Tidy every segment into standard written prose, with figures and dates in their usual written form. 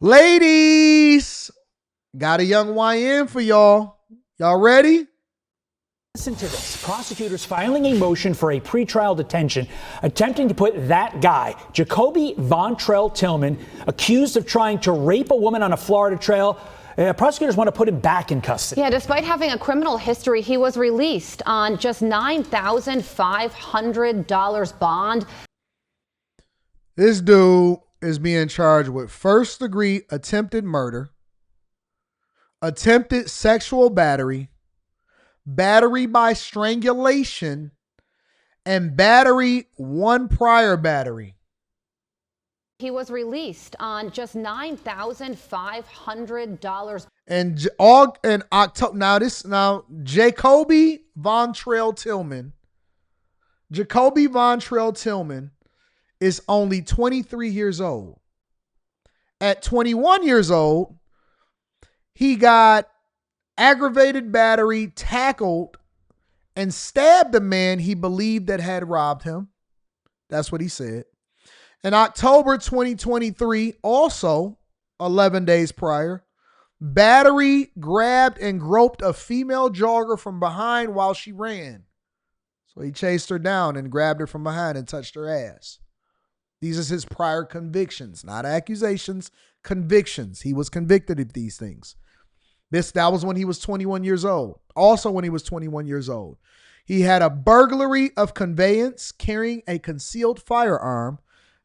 Ladies, got a young YN for y'all. Y'all ready? Listen to this. Prosecutors filing a motion for a pretrial detention, attempting to put that guy, Jacoby Von Trail-Tillman, accused of trying to rape a woman on a Florida trail. Prosecutors want to put him back in custody. Yeah, despite having a criminal history, he was released on just $9,500 bond. This dude is being charged with first-degree attempted murder, attempted sexual battery, battery by strangulation, and battery one prior battery. He was released on just $9,500. And all in October. Now Jacoby Von Trail-Tillman is only 23 years old. At 21 years old, he got aggravated battery, tackled, and stabbed a man he believed that had robbed him. That's what he said. In October 2023, also 11 days prior, battery, grabbed, and groped a female jogger from behind while she ran. So he chased her down and grabbed her from behind and touched her ass. These are his prior convictions, not accusations, convictions. He was convicted of these things. That was when he was 21 years old. Also when he was 21 years old. He had a burglary of conveyance, carrying a concealed firearm,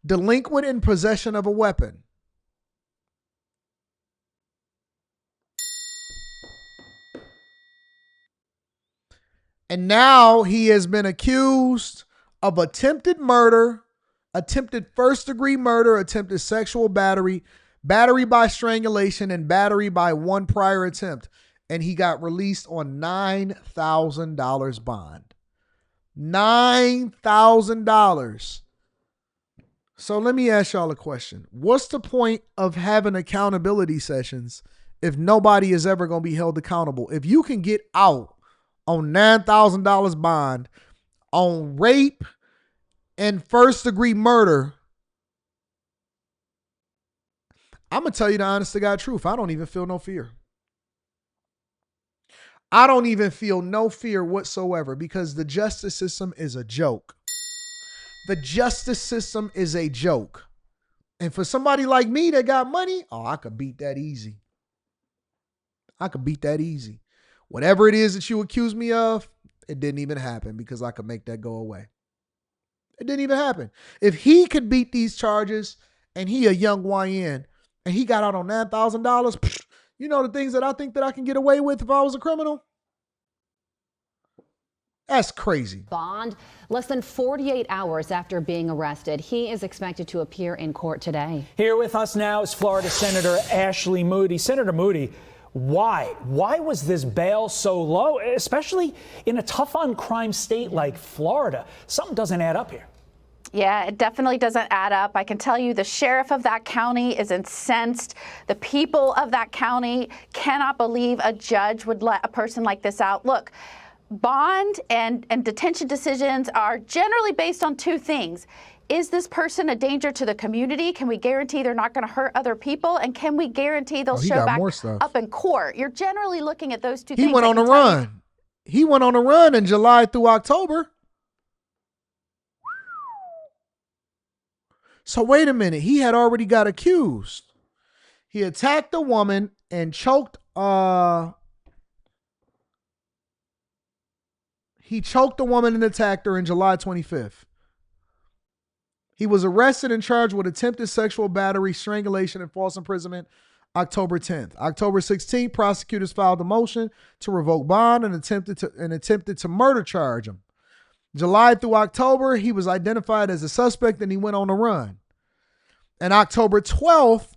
delinquent in possession of a weapon. And now he has been accused of attempted murder, attempted first-degree murder, attempted sexual battery, battery by strangulation, and battery by one prior attempt. And he got released on $9,000 bond. $9,000. So let me ask y'all a question. What's the point of having accountability sessions if nobody is ever going to be held accountable? If you can get out on $9,000 bond on rape and first-degree murder, I'm going to tell you the honest to God truth. I don't even feel no fear. I don't even feel no fear whatsoever because the justice system is a joke. The justice system is a joke. And for somebody like me that got money, I could beat that easy. I could beat that easy. Whatever it is that you accuse me of, it didn't even happen because I could make that go away. It didn't even happen. If he could beat these charges and he a young YN and he got out on $9,000, you know the things that I think that I can get away with if I was a criminal? That's crazy. Bond, less than 48 hours after being arrested. He is expected to appear in court today. Here with us now is Florida Senator Ashley Moody. Senator Moody, why? Why was this bail so low, especially in a tough on crime state like Florida? Something doesn't add up here. Yeah, it definitely doesn't add up. I can tell you the sheriff of that county is incensed. The people of that county cannot believe a judge would let a person like this out. Look, bond and detention decisions are generally based on two things. Is this person a danger to the community? Can we guarantee they're not going to hurt other people? And can we guarantee they'll show back up in court? You're generally looking at those two things. He went on a run. He went on a run in July through October. So wait a minute. He had already got accused. He attacked a woman and choked He choked a woman and attacked her in July 25th. He was arrested and charged with attempted sexual battery, strangulation, and false imprisonment October 10th. October 16th, prosecutors filed a motion to revoke bond and attempted to murder charge him. July through October, he was identified as a suspect and he went on a run. And October 12th,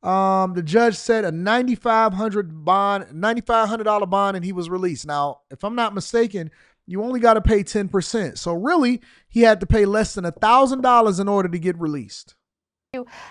the judge set a $9,500 bond and he was released. Now, if I'm not mistaken, you only got to pay 10%. So really, he had to pay less than $1,000 in order to get released.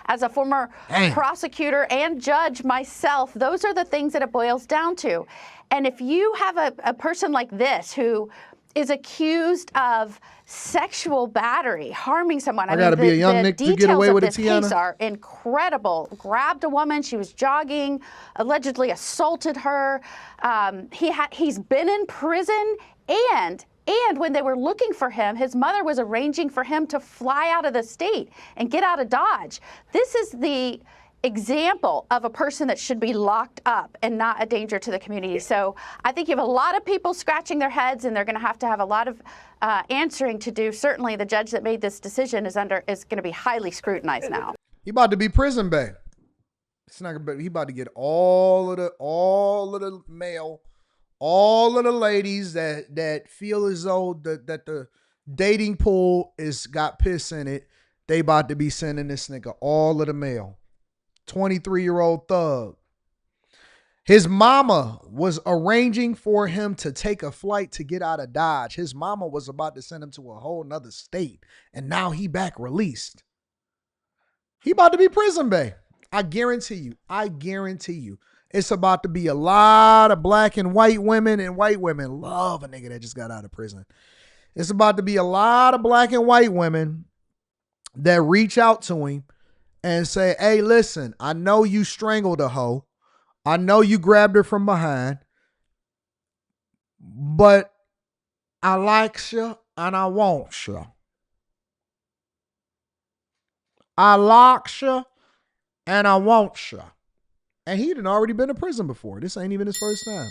As a former prosecutor and judge myself, those are the things that it boils down to. And if you have a person like this who is accused of sexual battery, harming someone. I gotta be a young Nick to get away with it, The details of this Tiana. case are incredible. Grabbed a woman, she was jogging, allegedly assaulted her. He's been in prison, and when they were looking for him, his mother was arranging for him to fly out of the state and get out of Dodge. This is the example of a person that should be locked up and not a danger to the community. So I think you have a lot of people scratching their heads, and they're going to have a lot of answering to do. Certainly the judge that made this decision is going to be highly scrutinized now. He about to be prison bae. It's not gonna be, he about to get all of the male, all of the ladies that feel as though that the dating pool is got piss in it. They about to be sending this nigga all of the mail. 23-year-old thug. His mama was arranging for him to take a flight to get out of Dodge. His mama was about to send him to a whole nother state. And now he back released. He about to be prison bae. I guarantee you. It's about to be a lot of black and white women, and white women love a nigga that just got out of prison. It's about to be a lot of black and white women that reach out to him and say, hey, listen, I know you strangled a hoe. I know you grabbed her from behind, but I like you and I want you. I like you and I want you. And he had already been to prison before. This ain't even his first time.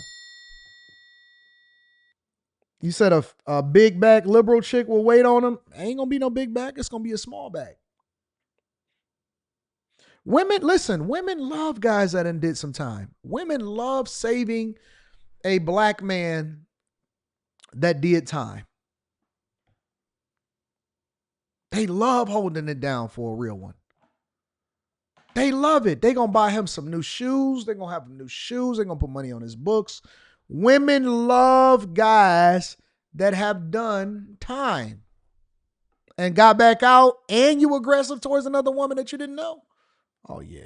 You said a big back liberal chick will wait on him. Ain't gonna be no big back. It's gonna be a small back. Women, listen, women love guys that done did some time. Women love saving a black man that did time. They love holding it down for a real one. They love it. They gonna buy him some new shoes. They gonna have him new shoes. They gonna put money on his books. Women love guys that have done time and got back out, and you aggressive towards another woman that you didn't know. Oh, yeah.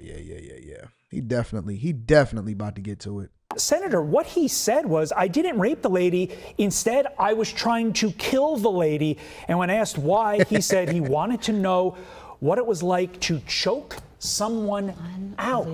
He definitely about to get to it. Senator, what he said was, I didn't rape the lady. Instead, I was trying to kill the lady. And when asked why, he said he wanted to know what it was like to choke someone out.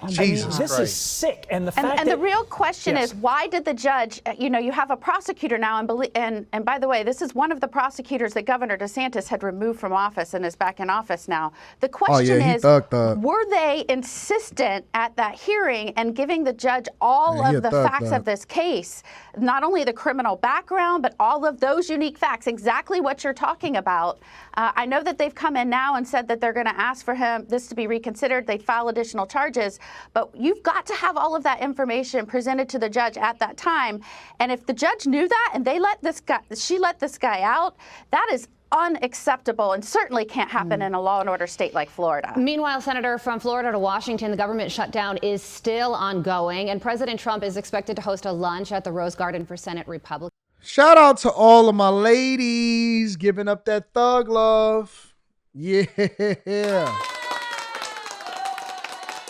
Jesus This Christ. is sick. And the fact And the real question is, why did the judge, you have a prosecutor now, and by the way, this is one of the prosecutors that Governor DeSantis had removed from office and is back in office now. The question is, were they insistent at that hearing and giving the judge all of the facts of this case, not only the criminal background, but all of those unique facts, exactly what you're talking about? I know that they've come in now and said that they're going to ask for this to be reconsidered. They file additional charges, but you've got to have all of that information presented to the judge at that time. And if the judge knew that and she let this guy out, that is unacceptable and certainly can't happen in a law and order state like Florida. Meanwhile, Senator, from Florida to Washington, the government shutdown is still ongoing, and President Trump is expected to host a lunch at the Rose Garden for Senate Republicans. Shout out to all of my ladies giving up that thug love. Yeah.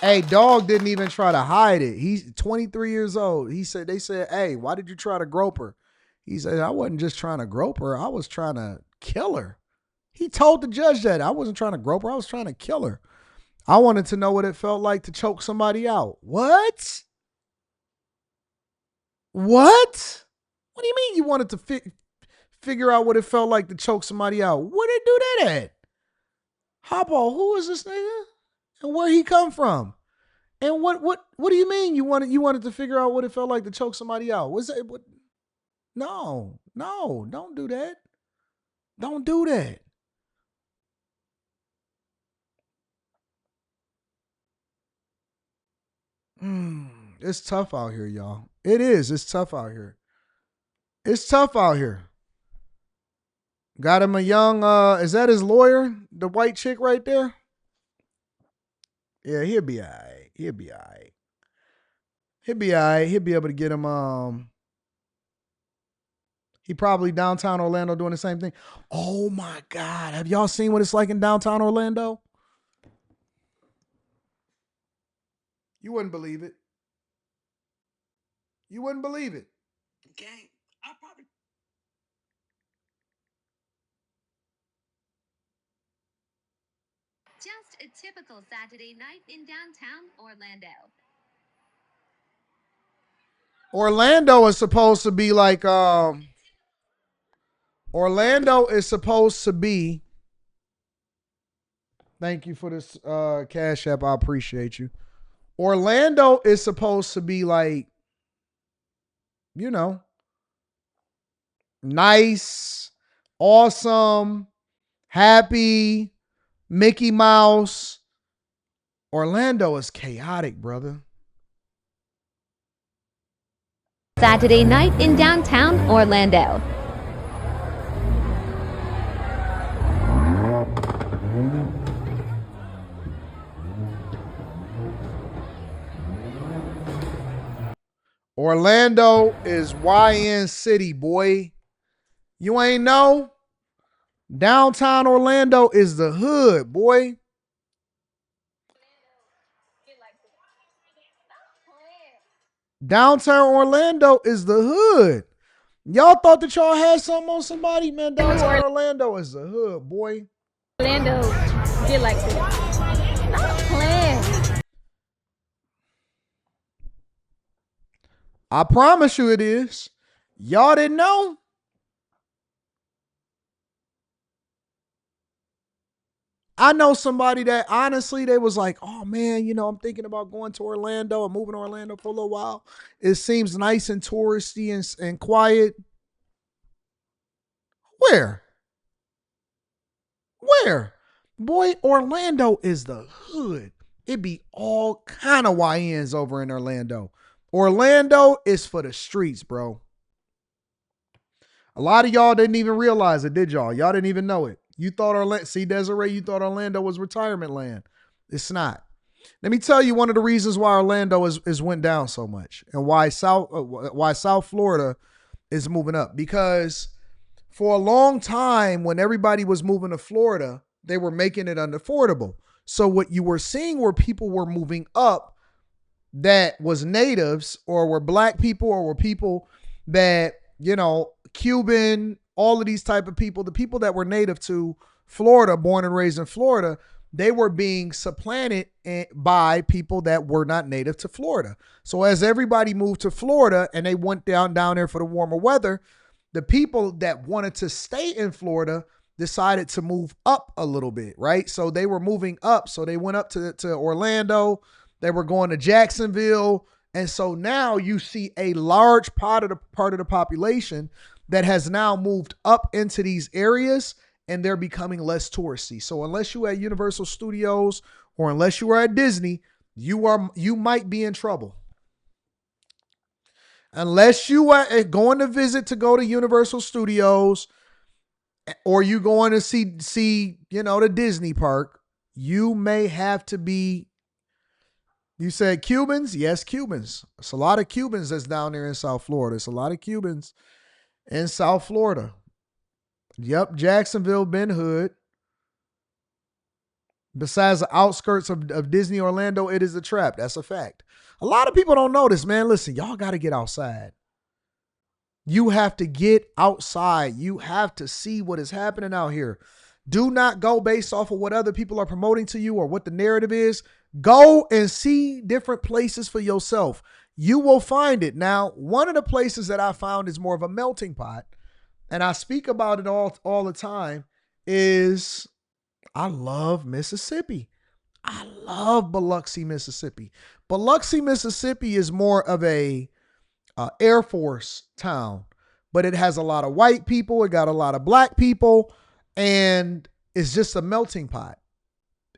Hey, dog didn't even try to hide it. He's 23 years old. They said, hey, why did you try to grope her? He said, I wasn't just trying to grope her. I was trying to kill her. He told the judge that I wasn't trying to grope her. I was trying to kill her. I wanted to know what it felt like to choke somebody out. What? What? What do you mean you wanted to figure out what it felt like to choke somebody out? Where they do that at? Hoppo, who is this nigga? And where he come from? And what do you mean you wanted to figure out what it felt like to choke somebody out? Was that what? No, don't do that. Don't do that. It's tough out here, y'all. It is. It's tough out here. It's tough out here. Got him a young, is that his lawyer? The white chick right there? Yeah, he'll be all right. He'll be all right. He'll be able to get him, he probably downtown Orlando doing the same thing. Oh my God. Have y'all seen what it's like in downtown Orlando? You wouldn't believe it. You wouldn't believe it. Gang, I probably Just a typical Saturday night in downtown Orlando. Orlando is supposed to be like Orlando is supposed to be. Thank you for this Cash App. I appreciate you. Orlando is supposed to be like, you know, nice, awesome, happy, Mickey Mouse. Orlando is chaotic, brother. Saturday night in downtown Orlando. Orlando is YN City, boy. You ain't know? Downtown Orlando is the hood, boy. Downtown Orlando is the hood. Y'all thought that y'all had something on somebody? Man, downtown Orlando is the hood, boy. Orlando get like this. Stop playing. I promise you it is. Y'all didn't know? I know somebody that honestly, they was like, oh man, you know, I'm thinking about going to Orlando and moving to Orlando for a little while. It seems nice and touristy and quiet. Where? Where? Boy, Orlando is the hood. It be all kind of YNs over in Orlando. Orlando is for the streets, bro. A lot of y'all didn't even realize it, did y'all? Y'all didn't even know it. You thought Orlando, see Desiree, you thought Orlando was retirement land. It's not. Let me tell you one of the reasons why Orlando is went down so much and why South Florida is moving up. Because for a long time, when everybody was moving to Florida, they were making it unaffordable. So what you were seeing were people were moving up that was natives or were black people or were people that, you know, Cuban, all of these type of people, the people that were native to Florida, born and raised in Florida, they were being supplanted by people that were not native to Florida. So as everybody moved to Florida and they went down there for the warmer weather, the people that wanted to stay in Florida decided to move up a little bit, right? So they were moving up. So they went up to Orlando. They were going to Jacksonville. And so now you see a large part of the population that has now moved up into these areas and they're becoming less touristy. So unless you at Universal Studios or unless you are at Disney, you might be in trouble. Unless you are going to visit to go to Universal Studios or you going to see, you know, the Disney park, you may have to be. You said Cubans? Yes, Cubans. It's a lot of Cubans that's down there in South Florida. It's a lot of Cubans in South Florida. Yep, Jacksonville, Ben Hood. Besides the outskirts of Disney Orlando, it is a trap. That's a fact. A lot of people don't know this, man. Listen, y'all got to get outside. You have to get outside. You have to see what is happening out here. Do not go based off of what other people are promoting to you or what the narrative is. Go and see different places for yourself. You will find it. Now, one of the places that I found is more of a melting pot, and I speak about it all the time, is I love Mississippi. I love Biloxi, Mississippi. Biloxi, Mississippi is more of a Air Force town, but it has a lot of white people. It got a lot of black people, and it's just a melting pot.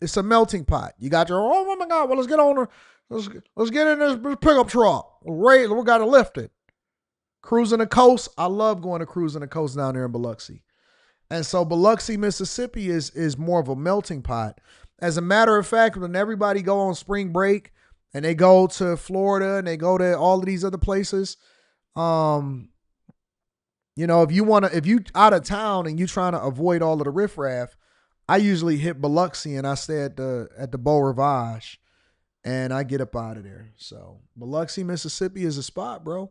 It's a melting pot. You got your, oh my God, well, let's get on let's get in this pickup truck. We got to lift it. Cruising the coast. I love going to cruising the coast down there in Biloxi. And so Biloxi, Mississippi is more of a melting pot. As a matter of fact, when everybody go on spring break and they go to Florida and they go to all of these other places, you know, if you out of town and you trying to avoid all of the riffraff, I usually hit Biloxi and I stay at the Beau Rivage and I get up out of there. So Biloxi, Mississippi is a spot, bro.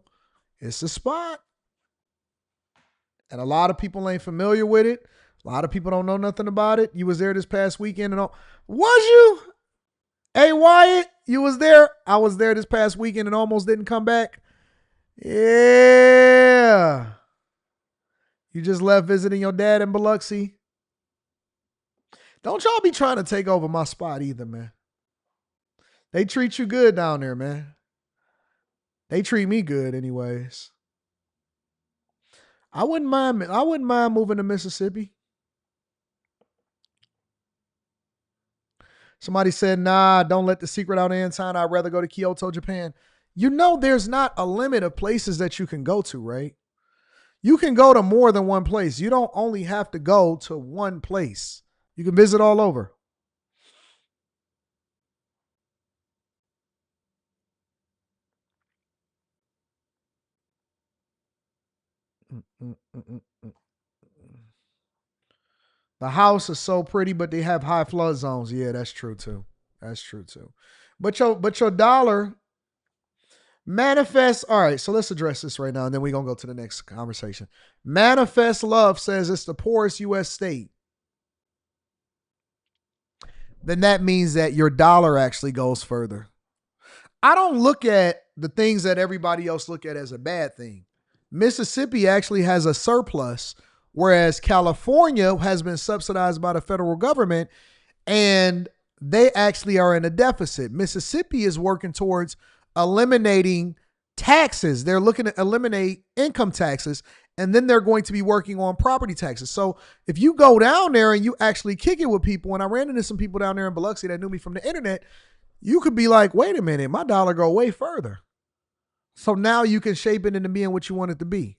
It's a spot. And a lot of people ain't familiar with it. A lot of people don't know nothing about it. You was there this past weekend and all. Was you? Hey, Wyatt, you was there? I was there this past weekend and almost didn't come back. Yeah. You just left visiting your dad in Biloxi. Don't y'all be trying to take over my spot either, man. They treat you good down there, man. They treat me good anyways. I wouldn't mind moving to Mississippi. Somebody said, nah, don't let the secret out, Anton. I'd rather go to Kyoto, Japan. You know there's not a limit of places that you can go to, right? You can go to more than one place. You don't only have to go to one place. You can visit all over. The house is so pretty, but they have high flood zones. Yeah, that's true too. That's true too. But your dollar manifest. All right, so let's address this right now, and then we're gonna go to the next conversation. Manifest Love says it's the poorest U.S. state. Then that means that your dollar actually goes further. I don't look at the things that everybody else look at as a bad thing. Mississippi actually has a surplus, whereas California has been subsidized by the federal government and they actually are in a deficit. Mississippi is working towards eliminating taxes. They're looking to eliminate income taxes, and then they're going to be working on property taxes. So if you go down there and you actually kick it with people, and I ran into some people down there in Biloxi that knew me from the internet, you could be like, wait a minute, my dollar go way further. So now you can shape it into being what you want it to be.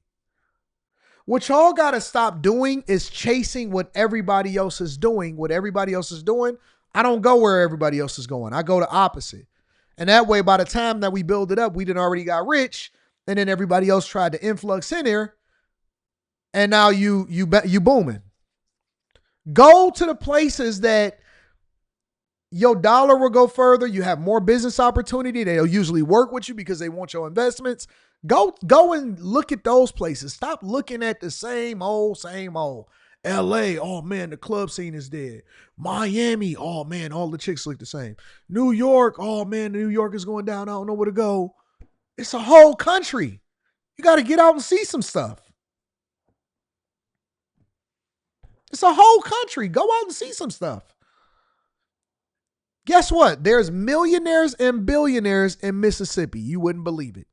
What y'all got to stop doing is chasing what everybody else is doing. What everybody else is doing, I don't go where everybody else is going. I go the opposite. And that way, by the time that we build it up, we done already got rich, and then everybody else tried to influx in there, and now you booming. Go to the places that your dollar will go further. You have more business opportunity. They'll usually work with you because they want your investments. Go and look at those places. Stop looking at the same old. LA, oh man, the club scene is dead. Miami, oh man, all the chicks look the same. New York, oh man, New York is going down. I don't know where to go. It's a whole country. You got to get out and see some stuff. It's a whole country. Go out and see some stuff. Guess what? There's millionaires and billionaires in Mississippi. You wouldn't believe it.